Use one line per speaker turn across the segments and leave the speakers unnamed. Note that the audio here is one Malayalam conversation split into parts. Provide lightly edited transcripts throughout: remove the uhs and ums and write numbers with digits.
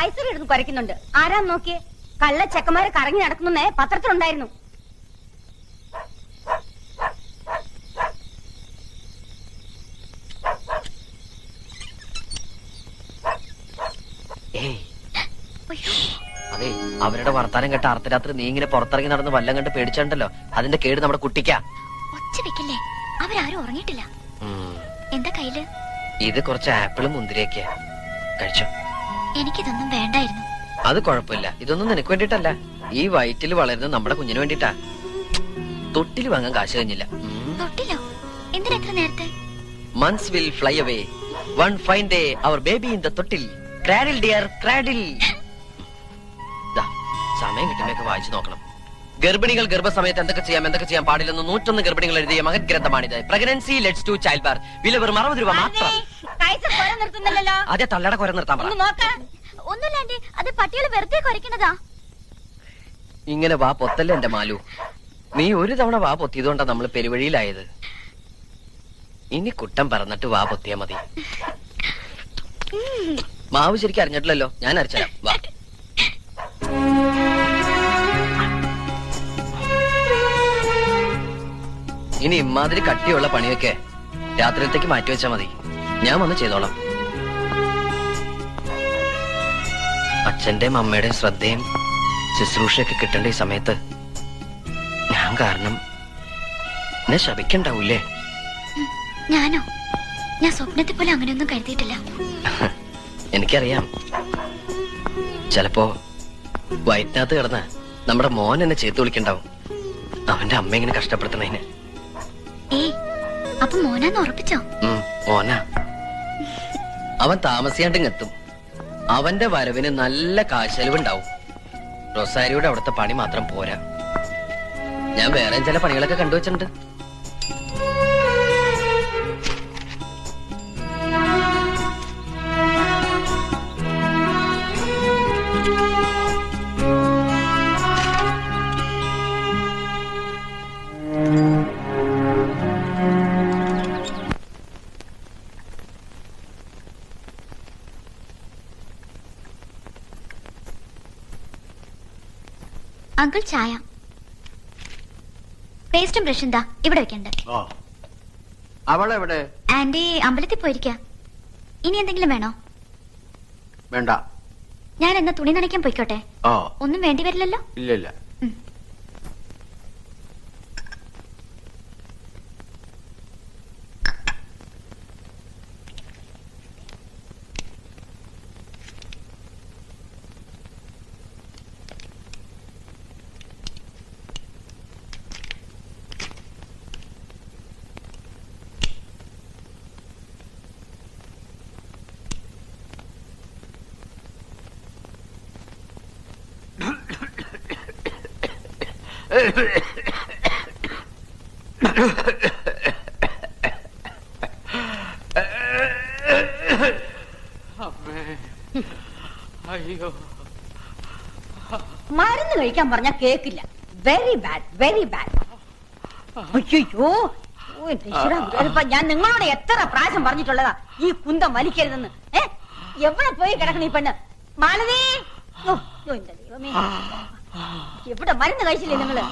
കൈസറി എടുത്ത് കുരയ്ക്കുന്നുണ്ട്. ആരാന്ന് നോക്കിയേ? കള്ള ചെക്കന്മാരെ കറങ്ങി നടക്കുന്നേ പത്രത്തിലുണ്ടായിരുന്നു.
അതെ, അവരുടെ വർത്താനം കേട്ട അർദ്ധരാത്രി നീ ഇങ്ങനെ പുറത്തിറങ്ങി നടന്ന് വല്ലം കണ്ട് പേടിച്ചിട്ടുണ്ടല്ലോ, അതിന്റെ കേട് നമ്മുടെ കുട്ടിക്കാ.
ഒച്ച വെക്കില്ലേ, അവരാരും ഉറങ്ങിയിട്ടില്ല. എന്താ കയ്യില്?
ഇത് കുറച്ച് ആപ്പിളും മുന്തിരിയൊക്കെയാ, കഴിച്ചോ.
എനിക്കിതൊന്നും വേണ്ടായിരുന്നു.
അത് കുഴപ്പമില്ല, ഇതൊന്നും നിനക്ക് വേണ്ടിട്ടല്ല, ഈ വയറ്റിൽ വളരുന്ന നമ്മുടെ കുഞ്ഞിന് വേണ്ടിട്ടാ. തൊട്ടിൽ വാങ്ങാൻ കാശ് കഴിഞ്ഞില്ല.
തൊട്ടിലോ? എന്തിനാ എത്ര നേരത്തെ?
Months will fly away. One fine day, our baby in the തൊട്ടിൽ. Cradle dear, cradle. സമയം കിട്ടുമ്പോഴൊക്കെ വായിച്ചു നോക്കണം. ഗർഭിണികൾ ഗർഭസമയത്ത് എന്തൊക്കെ ചെയ്യാൻ പാടില്ലെന്ന് 101 ഗർഭിണികൾ എഴുതിയ മഹഗ്രന്ഥമാണിത്. Pregnancy lets to child birth. വില വെറും 60 രൂപ മാത്രം. അതെ, തള്ളയുടെ കുര നിർത്താൻ പറ.
ഒന്നുമില്ല ആന്റി, അത് പട്ടികൾ വെറുതെ കുരയ്ക്കുന്നതാ.
ഇങ്ങനെ വാ പൊത്തല്ലേ എന്റെ മാലു. നീ ഒരു തവണ വാ പൊത്തിയതുകൊണ്ടാ നമ്മൾ പെരുവഴിയിലായത്. ഇനി കുട്ടം പറന്നിട്ട് വാ പൊത്തിയാ മതി. മാവ് ശരിക്കും അറിഞ്ഞിട്ടില്ലല്ലോ, ഞാൻ അരച്ചരാം. വാ. ഇനി ഇമാതിരി കട്ടിയുള്ള പണിയൊക്കെ രാത്രിയിലത്തേക്ക് മാറ്റിവെച്ചാ മതി, ഞാൻ വന്ന് ചെയ്തോളാം. അച്ഛന്റെയും അമ്മയുടെയും ശ്രദ്ധയും ശുശ്രൂഷയൊക്കെ കിട്ടേണ്ട ഈ സമയത്ത് ഞാൻ കാരണം എന്നെ ശപിക്കണ്ടാവൂലേ?
ഞാനോ? ഞാൻ സ്വപ്നത്തിൽ പോലെ അങ്ങനെയൊന്നും കരുതിയിട്ടില്ല.
എനിക്കറിയാം, ചിലപ്പോ വയറ്റിനകത്ത് കിടന്ന് നമ്മുടെ മോൻ എന്നെ ചേർത്ത് വിളിക്കണ്ടാവും, അവന്റെ അമ്മ ഇങ്ങനെ കഷ്ടപ്പെടുത്തണേന്.
അപ്പൊ മോനാന്ന് ഉറപ്പിച്ചോ?
മോനാ. അവൻ താമസിയാണ്ടിങ്ങെത്തും. അവന്റെ വരവിന് നല്ല കാശെലവുണ്ടാവും. റൊസാരിയുടെ അവിടുത്തെ പണി മാത്രം പോരാ, ഞാൻ വേറെ ചില പണികളൊക്കെ കണ്ടുവച്ചിട്ടുണ്ട്.
അങ്കിൾ ചായ. പേസ്റ്റും ബ്രഷും ദാ ഇവിടെ വെക്കണ്ട.
അവളെവിടെ?
ആന്റി അമ്പലത്തിൽ പോയിരിക്ക. ഇനി എന്തെങ്കിലും വേണോ?
വേണ്ട.
ഞാൻ എന്നാ തുണി നനയ്ക്കാൻ പോയിക്കോട്ടെ? ഒന്നും വേണ്ടി വരില്ലല്ലോ?
ഇല്ല.
അയ്യോ, മരുന്ന് കഴിക്കാൻ പറഞ്ഞാ കേക്കില്ല. Very bad, very bad. അയ്യോ, ഞാൻ നിങ്ങളോട് എത്ര പ്രാവശ്യം പറഞ്ഞിട്ടുള്ളതാ ഈ കുന്തം വലിക്കരുതെന്ന്. എവിടെ പോയി കിടക്കണ ഈ പെണ്ണ്? മാലതി, ദൈവമേ, എവിടെ മരുന്ന് കഴിച്ചില്ലേ നിങ്ങള്?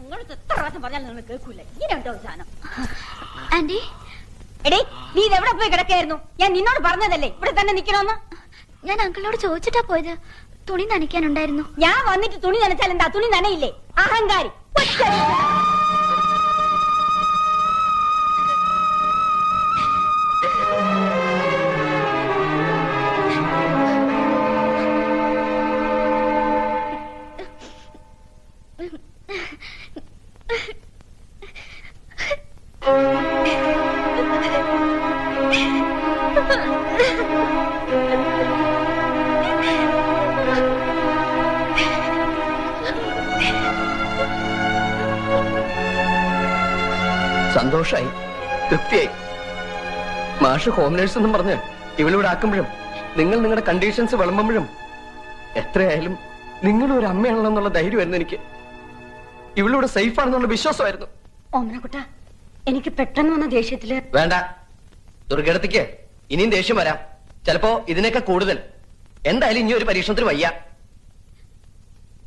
നിങ്ങൾക്ക് എത്ര പ്രാവശ്യം പറഞ്ഞാൽ നിങ്ങൾ കേൾക്കൂല. ഇങ്ങനെ ഉണ്ടോ സാധനം?
ആന്റി,
എടേ, നീ ഇതെവിടെ പോയി കിടക്കായിരുന്നു? ഞാൻ നിന്നോട് പറഞ്ഞതല്ലേ ഇവിടെ തന്നെ നിക്കണോന്ന്.
ഞാൻ അങ്കിളിനോട് ചോദിച്ചിട്ടാ പോയത്. തുണി നനയ്ക്കാനുണ്ടായിരുന്നു.
ഞാൻ വന്നിട്ട് തുണി നനച്ചാൽ എന്താ? തുണി നനയില്ലേ? അഹങ്കാരി.
സന്തോഷായി, തൃപ്തിയായി. മാഷ് ഹോം നേഴ്സ് എന്നും പറഞ്ഞ് ഇവളിവിടെ ആക്കുമ്പോഴും നിങ്ങൾ നിങ്ങളുടെ കണ്ടീഷൻസ് വിളമ്പുമ്പോഴും എത്രയായാലും നിങ്ങളൊരു അമ്മയാണല്ലോ എന്നുള്ള ധൈര്യമായിരുന്നു എനിക്ക്. ഇവളിവിടെ സേഫ് ആണെന്നുള്ള വിശ്വാസമായിരുന്നു.
ഓമനക്കുട്ട, എനിക്ക് പെട്ടെന്ന് വന്ന ദേഷ്യത്തില്.
വേണ്ട, ദുർഘടത്തിക്ക് ഇനിയും ദേഷ്യം വരാം, ചിലപ്പോ ഇതിനൊക്കെ കൂടുതൽ. എന്തായാലും ഇനി ഒരു പരീക്ഷണത്തിന് വയ്യ.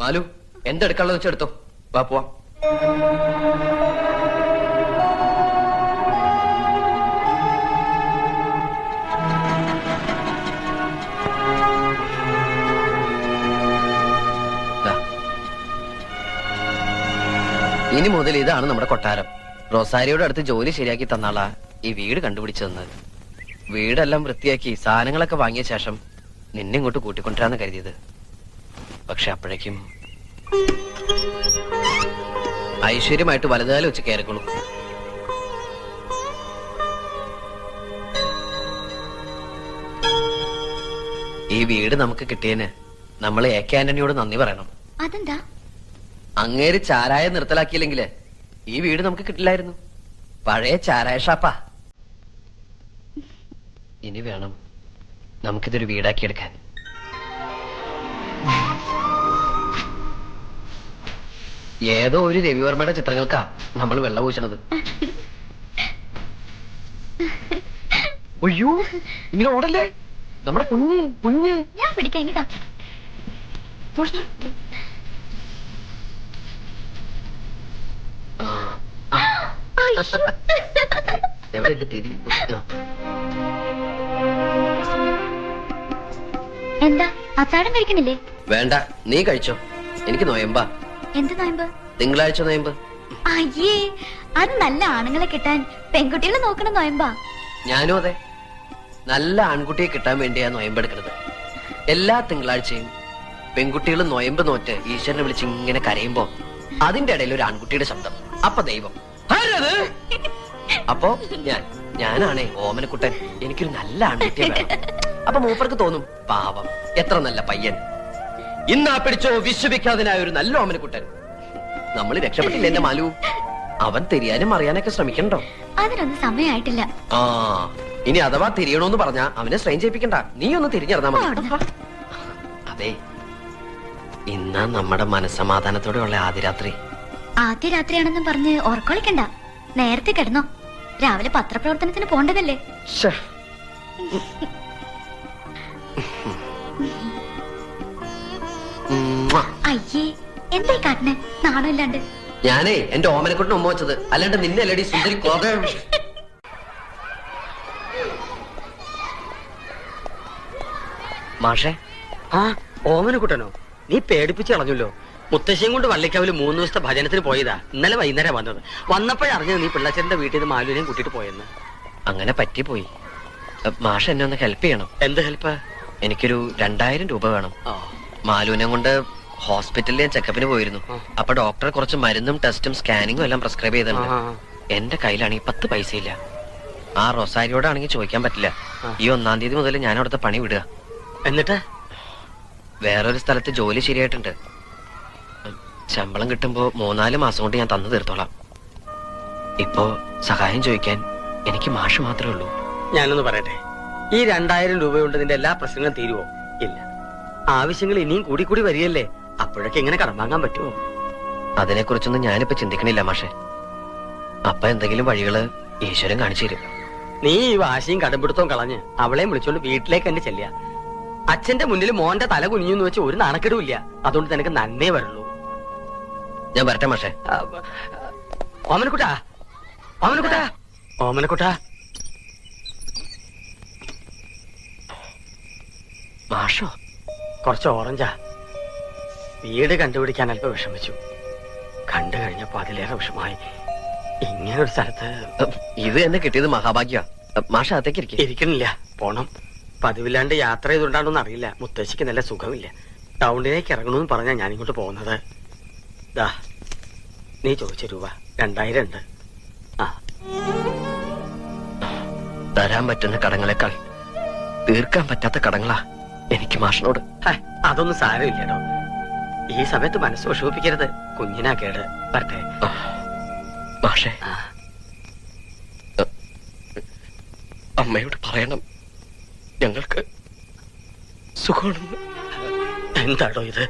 മാലു, എന്തെടുക്കാനുള്ളത് വെച്ചെടുത്തോ, വാ പോവാം. ഇനി മുതൽ ഇതാണ് നമ്മുടെ കൊട്ടാരം. റോസാരിയുടെ അടുത്ത് ജോലി ശരിയാക്കി തന്നാളാ ഈ വീട് കണ്ടുപിടിച്ചു തന്നത്. വീടെല്ലാം വൃത്തിയാക്കി സാധനങ്ങളൊക്കെ വാങ്ങിയ ശേഷം നിന്നെ ഇങ്ങോട്ട് കൂട്ടിക്കൊണ്ടിരാന്ന് കരുതിയത്. പക്ഷെ അപ്പോഴേക്കും ഐശ്വര്യമായിട്ട് വലുതാലും വെച്ച് കയറിക്കോളൂ. ഈ വീട് നമുക്ക് കിട്ടിയതിന് നമ്മൾ AK ആന്റണിയോട് നന്ദി പറയണം.
അതെന്താ?
അങ്ങേര് ചാരായ നിർത്തലാക്കിയില്ലെങ്കില് ഈ വീട് നമുക്ക് കിട്ടില്ലായിരുന്നു. പഴയ ചാരായ ഷാപ്പാ. ഇനി വേണം നമുക്കിതൊരു വീടാക്കിയെടുക്കാൻ. ഏതോ ഒരു രവിവർമ്മയുടെ ചിത്രങ്ങൾക്കാ നമ്മൾ വെള്ളം പൂശണത്. അയ്യോ, ഇങ്ങനെ ഓടല്ലേ, നമ്മുടെ കുഞ്ഞ് കുഞ്ഞ്.
ഞാൻ പിടിക്കാം. ഇനി എന്താ അത്താഴം കഴിക്കണില്ലേ?
വേണ്ട, നീ കഴിച്ചോ. എനിക്ക് നോയമ്പാ.
എന്ത് നോയമ്പ്?
തിങ്കളാഴ്ച നോയമ്പ്.
അയ്യേ, അത് നല്ല ആണുങ്ങളെ കിട്ടാൻ പെൺകുട്ടികളെ നോക്കണ നോയമ്പാ.
ഞാനും അതെ, നല്ല ആൺകുട്ടിയെ കിട്ടാൻ വേണ്ടിയാ നോയമ്പെടുക്കുന്നത്. എല്ലാ തിങ്കളാഴ്ചയും പെൺകുട്ടികൾ നോയമ്പ് നോറ്റ് ഈശ്വരനെ വിളിച്ച് ഇങ്ങനെ കരയുമ്പോ അതിന്റെ ഇടയിൽ ഒരു ആൺകുട്ടിയുടെ ശബ്ദം. അപ്പൊ ദൈവം. അപ്പോ ഞാനാണേ ഓമനക്കുട്ടൻ. എനിക്കൊരു നല്ല ആൺകുട്ടിയെ വേണം. അപ്പൊ മൂപ്പർക്ക് തോന്നും, പാവം, എത്ര നല്ല പയ്യൻ, ഇന്നാ പിടിച്ചോ വിശ്വവിഖ്യാതനായ ഒരു നല്ല ഓമനക്കുട്ടൻ. നമ്മൾ രക്ഷപ്പെട്ടില്ല എന്റെ മാലു. അവൻ തിരിയാനും അറിയാനൊക്കെ ശ്രമിക്കണ്ടോ?
അതിനൊന്നും സമയമായിട്ടില്ല.
ആ, ഇനി അഥവാ തിരിയണോന്ന് പറഞ്ഞാ അവനെ സ്ട്രെയിൻ ചെയ്യിപ്പിക്കണ്ട. നീ ഒന്ന് തിരിഞ്ഞിറങ്ങാ മതി. അതെ, ഇന്നാ നമ്മുടെ മനസ്സമാധാനത്തോടെയുള്ള ആദ്യ രാത്രി.
ആദ്യ രാത്രിയാണെന്നും പറഞ്ഞ് ഓർക്കൊളിക്കണ്ട. നേരത്തെ കിടന്നോ, രാവിലെ പത്രപ്രവർത്തനത്തിന് പോണ്ടതല്ലേ. അയ്യേ, എന്തായി കാട്ടിനെ നാണമില്ലാണ്ട്?
ഞാനേ എന്റെ ഓമനക്കുട്ടിന് ഉമ്മ വെച്ചത്, അല്ലാണ്ട് നിന്നെ അല്ലടി സുന്ദരി കോത. മാഷേ.
ആ, ഓമനക്കുട്ടനോ? നീ പേടിപ്പിച്ച് കളഞ്ഞല്ലോ. മുത്തശ്ശിയും കൊണ്ട് വള്ളിക്കാവില് 3 ദിവസത്തെ ഭജനത്തിന് പോയതാ. ഇന്നലെ വൈകുന്നേരം വന്നത്. വന്നപ്പോഴറിഞ്ഞത് നീ പിള്ളച്ചന്റെ വീട്ടിൽ നിന്ന് മാലുവിനെയും കൂട്ടിട്ട് പോയെന്ന്.
അങ്ങനെ പറ്റിപ്പോയി. മാഷ എന്നെ ഒന്ന് ഹെൽപ്പ് ചെയ്യണം.
എന്ത് ഹെൽപ്പ്?
എനിക്കൊരു 2000 രൂപ വേണം. മാലുവിനെ കൊണ്ട് ഹോസ്പിറ്റലിൽ ഞാൻ ചെക്കപ്പിന് പോയിരുന്നു. അപ്പൊ ഡോക്ടർ കുറച്ച് മരുന്നും ടെസ്റ്റും സ്കാനിങ്ങും എല്ലാം പ്രിസ്ക്രൈബ് ചെയ്തിട്ടുണ്ട്. എന്റെ കയ്യിലാണെങ്കിൽ 10 പൈസ ഇല്ല. ആ റൊസാരിയോടാണെങ്കിൽ ചോദിക്കാൻ പറ്റില്ല. ഈ 1-ാം തീയതി മുതൽ ഞാൻ അവിടുത്തെ പണി വിടുക.
എന്നിട്ട്
വേറൊരു സ്ഥലത്ത് ജോലി ശരിയായിട്ടുണ്ട്. ശമ്പളം കിട്ടുമ്പോ 3-4 മാസം കൊണ്ട് ഞാൻ തന്നു തീർത്തോളാം. ഇപ്പോ സഹായം ചോദിക്കാൻ എനിക്ക് മാഷ് മാത്രമേ ഉള്ളൂ.
ഞാനൊന്ന് പറയട്ടെ, ഈ 2000 രൂപ കൊണ്ട് നിന്റെ എല്ലാ പ്രശ്നങ്ങളും തീരുവോ? ഇല്ല. ആവശ്യങ്ങൾ ഇനിയും കൂടി കൂടി വരികയല്ലേ. അപ്പോഴൊക്കെ എങ്ങനെ കടം വാങ്ങാൻ പറ്റുമോ?
അതിനെക്കുറിച്ചൊന്നും ഞാനിപ്പോ ചിന്തിക്കണില്ല മാഷെ. അപ്പൊ എന്തെങ്കിലും വഴികള് ഈശ്വരൻ കാണിച്ചു തരും.
നീ ഈ വാശിയും കടമ്പിടുത്തവും കളഞ്ഞ് അവളെയും വിളിച്ചോണ്ട് വീട്ടിലേക്ക് തന്നെ ചെല്ലുക. അച്ഛന്റെ മുന്നിൽ മോന്റെ തല കുനിഞ്ഞെന്ന് വെച്ച് ഒരു നാണക്കെടുമില്ല. അതുകൊണ്ട് നിനക്ക് നന്മേ വരുള്ളൂ.
ഞാൻ വരട്ടെ മാഷെ.
ഓമനക്കുട്ടാ, ഓമനക്കുട്ടാ, ഓമനക്കുട്ടാ.
മാഷോ?
കുറച്ച് ഓറഞ്ചാ. വീട് കണ്ടുപിടിക്കാൻ അല്പം വിഷമിച്ചു. കണ്ടു കഴിഞ്ഞപ്പോ അതിലേറെ വിഷമായി. ഇങ്ങനൊരു സ്ഥലത്ത്
ഇത് എന്നെ കിട്ടിയത് മഹാഭാഗ്യ. മാഷ അകത്തേക്ക്
ഇരിക്കണില്ല, പോണം. പതിവില്ലാണ്ട് യാത്ര ചെയ്തുകൊണ്ടാണെന്ന് അറിയില്ല. മുത്തശ്ശിക്ക് നല്ല സുഖമില്ല. ടൗണിലേക്ക് ഇറങ്ങണമെന്ന് പറഞ്ഞാ ഞാനിങ്ങോട്ട് പോകുന്നത്. ദാ, നീ ചോദിച്ച രൂപ 2000 ഉണ്ട്. ആ,
തരാൻ പറ്റുന്ന കടങ്ങളെക്കാൾ തീർക്കാൻ പറ്റാത്ത കടങ്ങളാ എനിക്ക് മാഷിനോട്.
അതൊന്നും സാരമില്ലടോ. ഈ സമയത്ത് മനസ്സ് വിഷമിപ്പിക്കരുത്. കുഞ്ഞിനാ കേട്. വരട്ടെ
മാഷേ. അമ്മയോട് പറയണം ഞങ്ങൾക്ക് സുഖമാണെന്ന്.
എന്താടോ ഇത്?